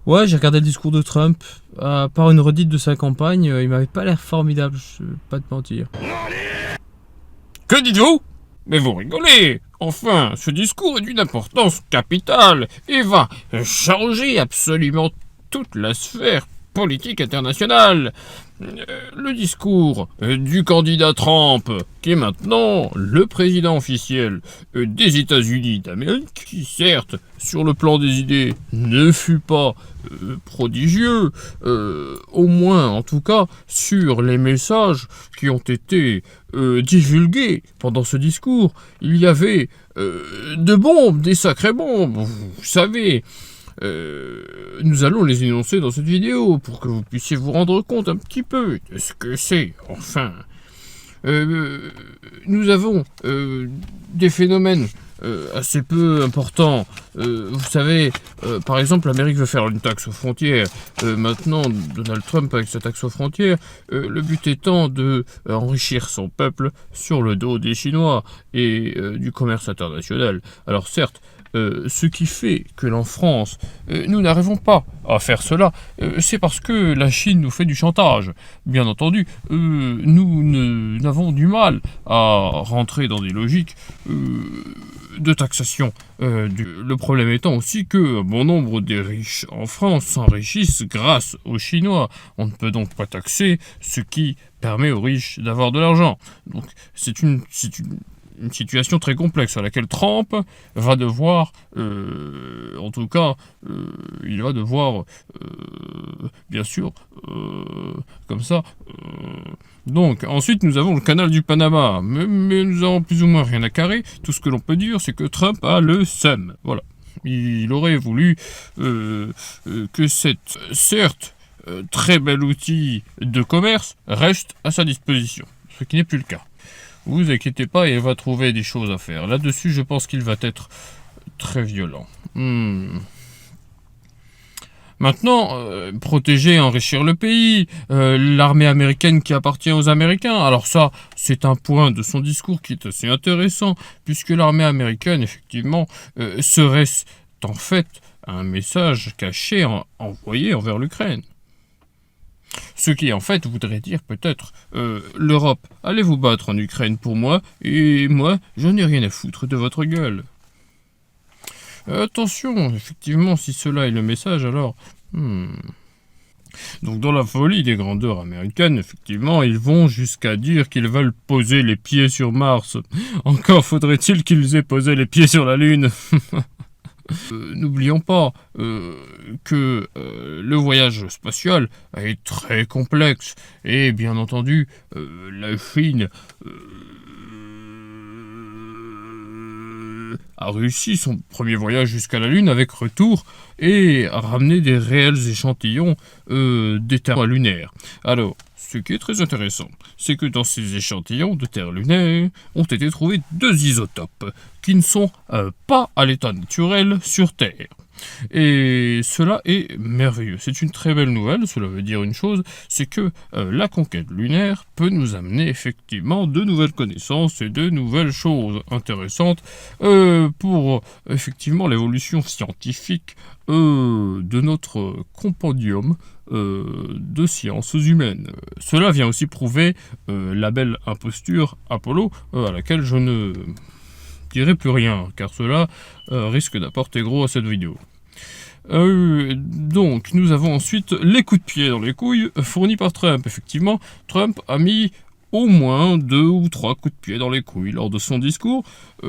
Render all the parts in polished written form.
Ouais, j'ai regardé le discours de Trump. Par une redite de sa campagne, il m'avait pas l'air formidable, je vais pas te mentir. Que dites-vous? Mais vous rigolez! Enfin, ce discours est d'une importance capitale et va changer absolument toute la sphère politique internationale. Le discours du candidat Trump, qui est maintenant le président officiel des États-Unis d'Amérique, qui certes, sur le plan des idées, ne fut pas prodigieux, au moins en tout cas sur les messages qui ont été divulgués pendant ce discours, il y avait de bombes, des sacrées bombes, vous savez. Nous allons les énoncer dans cette vidéo pour que vous puissiez vous rendre compte un petit peu de ce que c'est, enfin. Nous avons des phénomènes assez peu importants. Vous savez, par exemple, l'Amérique veut faire une taxe aux frontières. Maintenant, Donald Trump, avec sa taxe aux frontières, le but étant de enrichir son peuple sur le dos des Chinois et du commerce international. Alors certes, ce qui fait que en France, nous n'arrivons pas à faire cela, c'est parce que la Chine nous fait du chantage. Bien entendu, nous avons du mal à rentrer dans des logiques de taxation. Le problème étant aussi que bon nombre des riches en France s'enrichissent grâce aux Chinois. On ne peut donc pas taxer ce qui permet aux riches d'avoir de l'argent. Donc c'est une situation très complexe à laquelle Trump va devoir, en tout cas, il va devoir, bien sûr, comme ça. Donc, ensuite, nous avons le canal du Panama, mais nous avons plus ou moins rien à carrer. Tout ce que l'on peut dire, c'est que Trump a le seum. Voilà. Il aurait voulu que cette, certes, très bel outil de commerce reste à sa disposition, ce qui n'est plus le cas. Vous inquiétez pas, il va trouver des choses à faire. Là-dessus, je pense qu'il va être très violent. Maintenant, protéger, enrichir le pays, l'armée américaine qui appartient aux Américains. Alors ça, c'est un point de son discours qui est assez intéressant, puisque l'armée américaine, effectivement, serait en fait un message caché envoyé envers l'Ukraine. Ce qui en fait voudrait dire peut-être l'Europe, allez vous battre en Ukraine pour moi, et moi, je n'ai rien à foutre de votre gueule. Attention, effectivement, si cela est le message, alors... Donc dans la folie des grandeurs américaines, effectivement, ils vont jusqu'à dire qu'ils veulent poser les pieds sur Mars. Encore faudrait-il qu'ils aient posé les pieds sur la Lune. N'oublions pas que le voyage spatial est très complexe et bien entendu la Chine a réussi son premier voyage jusqu'à la Lune avec retour et a ramené des réels échantillons des terres lunaires. Alors, ce qui est très intéressant, c'est que dans ces échantillons de terre lunaire ont été trouvés deux isotopes qui ne sont pas à l'état naturel sur Terre. Et cela est merveilleux. C'est une très belle nouvelle. Cela veut dire une chose, c'est que la conquête lunaire peut nous amener effectivement de nouvelles connaissances et de nouvelles choses intéressantes pour effectivement l'évolution scientifique de notre compendium de sciences humaines. Cela vient aussi prouver la belle imposture Apollo à laquelle je ne dirai plus rien, car cela risque d'apporter gros à cette vidéo. Donc, nous avons ensuite les coups de pied dans les couilles fournis par Trump. Effectivement, Trump a mis au moins 2 ou 3 coups de pied dans les couilles lors de son discours.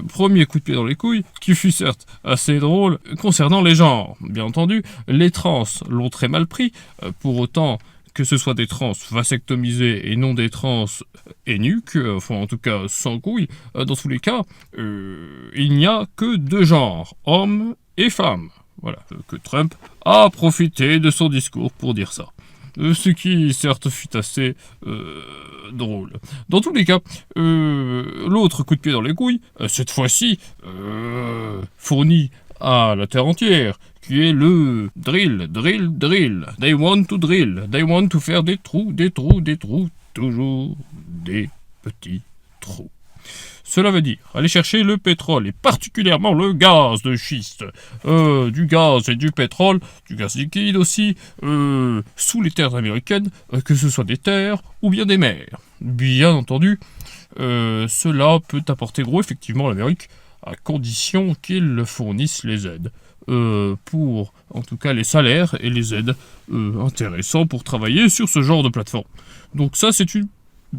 Premier coup de pied dans les couilles, qui fut certes assez drôle concernant les genres. Bien entendu, les trans l'ont très mal pris, pour autant que ce soit des trans vasectomisés et non des trans énuques, enfin en tout cas sans couilles, dans tous les cas, il n'y a que deux genres, hommes et femmes. Voilà, que Trump a profité de son discours pour dire ça. Ce qui, certes, fut assez drôle. Dans tous les cas, l'autre coup de pied dans les couilles, cette fois-ci, fourni à la terre entière, qui est le drill. They want to drill. They want to faire des trous, toujours des petits trous. Cela veut dire aller chercher le pétrole, et particulièrement le gaz de schiste, du gaz et du pétrole, du gaz liquide aussi, sous les terres américaines, que ce soit des terres ou bien des mers. Bien entendu, cela peut apporter gros effectivement à l'Amérique, à condition qu'ils fournissent les aides. Pour en tout cas les salaires et les aides intéressants pour travailler sur ce genre de plateforme. Donc ça c'est une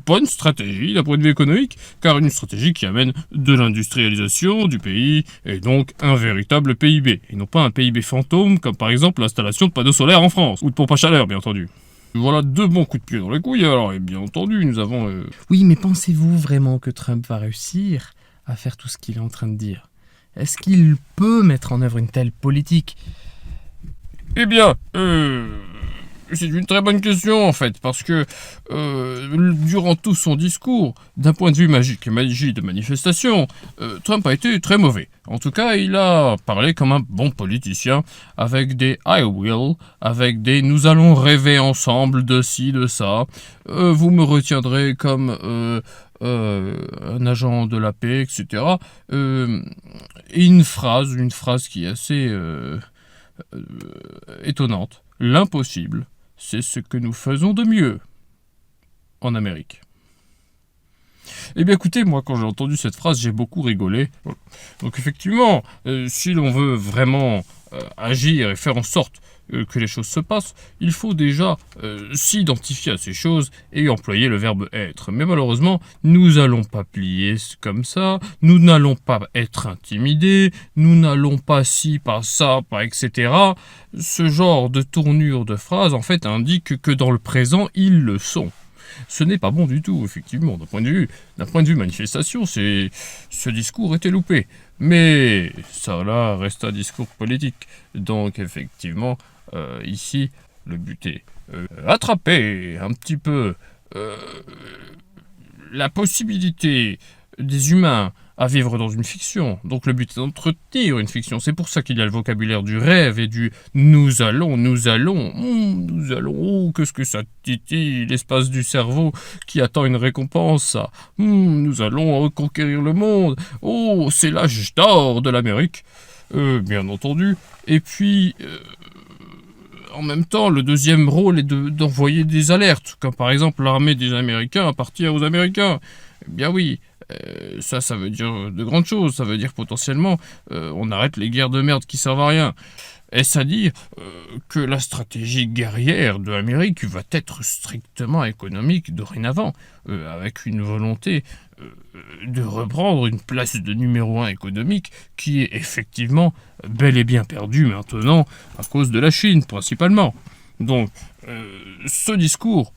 bonne stratégie d'un point de vue économique, car une stratégie qui amène de l'industrialisation du pays et donc un véritable PIB, et non pas un PIB fantôme comme par exemple l'installation de panneaux solaires en France, ou de pompes à chaleur bien entendu. Voilà 2 bons coups de pied dans les couilles, alors et bien entendu nous avons... Oui, mais pensez-vous vraiment que Trump va réussir à faire tout ce qu'il est en train de dire ? Est-ce qu'il peut mettre en œuvre une telle politique ? Eh bien, c'est une très bonne question en fait, parce que durant tout son discours, d'un point de vue magie de manifestation, Trump a été très mauvais. En tout cas, il a parlé comme un bon politicien, avec des I will, avec des nous allons rêver ensemble de ci, de ça, vous me retiendrez comme un agent de la paix, etc. Et une phrase qui est assez étonnante. L'impossible, c'est ce que nous faisons de mieux en Amérique. Eh bien écoutez, moi quand j'ai entendu cette phrase, j'ai beaucoup rigolé. Donc effectivement, si l'on veut vraiment agir et faire en sorte que les choses se passent, il faut déjà s'identifier à ces choses et employer le verbe être. Mais malheureusement, nous n'allons pas plier comme ça, nous n'allons pas être intimidés, nous n'allons pas ci, pas ça, pas etc. Ce genre de tournure de phrase, en fait, indique que dans le présent, ils le sont. Ce n'est pas bon du tout, effectivement, d'un point de vue manifestation, ce discours était loupé. Mais ça là reste un discours politique. Donc effectivement, ici, le but est attraper un petit peu la possibilité des humains à vivre dans une fiction. Donc le but est d'entretenir une fiction. C'est pour ça qu'il y a le vocabulaire du rêve et du nous allons, oh, qu'est-ce que ça titille, l'espace du cerveau qui attend une récompense, ça. Nous allons reconquérir le monde. Oh, c'est l'âge d'or de l'Amérique. Bien entendu. Et puis... en même temps, le deuxième rôle est d'envoyer des alertes, comme par exemple l'armée des Américains appartient aux Américains. Eh bien oui, ça veut dire de grandes choses, ça veut dire potentiellement on arrête les guerres de merde qui servent à rien. Est-ce à dire que la stratégie guerrière de l'Amérique va être strictement économique dorénavant, avec une volonté de reprendre une place de numéro 1 économique qui est effectivement bel et bien perdue maintenant à cause de la Chine principalement. Donc, ce discours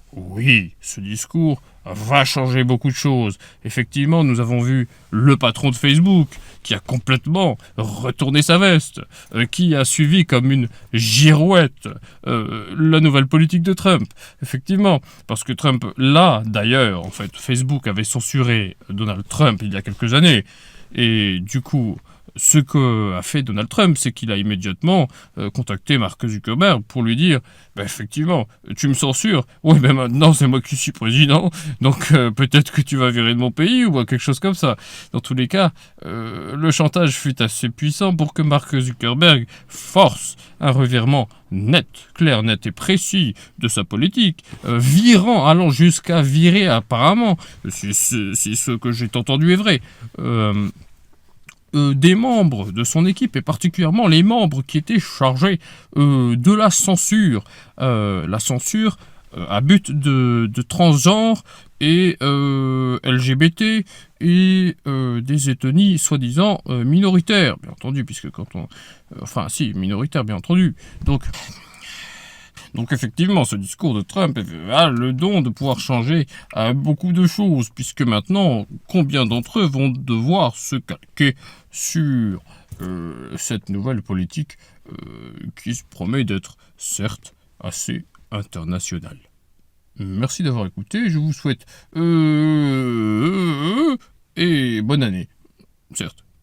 va changer beaucoup de choses. Effectivement, nous avons vu le patron de Facebook qui a complètement retourné sa veste, qui a suivi comme une girouette la nouvelle politique de Trump. Effectivement, parce que Trump, là d'ailleurs, en fait, Facebook avait censuré Donald Trump il y a quelques années, et du coup... Ce qu'a fait Donald Trump, c'est qu'il a immédiatement contacté Mark Zuckerberg pour lui dire effectivement, tu me censures, oui, mais maintenant c'est moi qui suis président, donc peut-être que tu vas virer de mon pays ou quelque chose comme ça. Dans tous les cas, le chantage fut assez puissant pour que Mark Zuckerberg force un revirement net, clair, net et précis de sa politique, allant jusqu'à virer apparemment, si ce que j'ai entendu est vrai, des membres de son équipe, et particulièrement les membres qui étaient chargés de la censure. La censure à but de transgenre et LGBT et des ethnies soi-disant minoritaires, bien entendu, puisque quand on... minoritaires, bien entendu. Donc effectivement, ce discours de Trump a le don de pouvoir changer beaucoup de choses, puisque maintenant, combien d'entre eux vont devoir se calquer sur cette nouvelle politique qui se promet d'être, certes, assez internationale. Merci d'avoir écouté, je vous souhaite et bonne année, certes.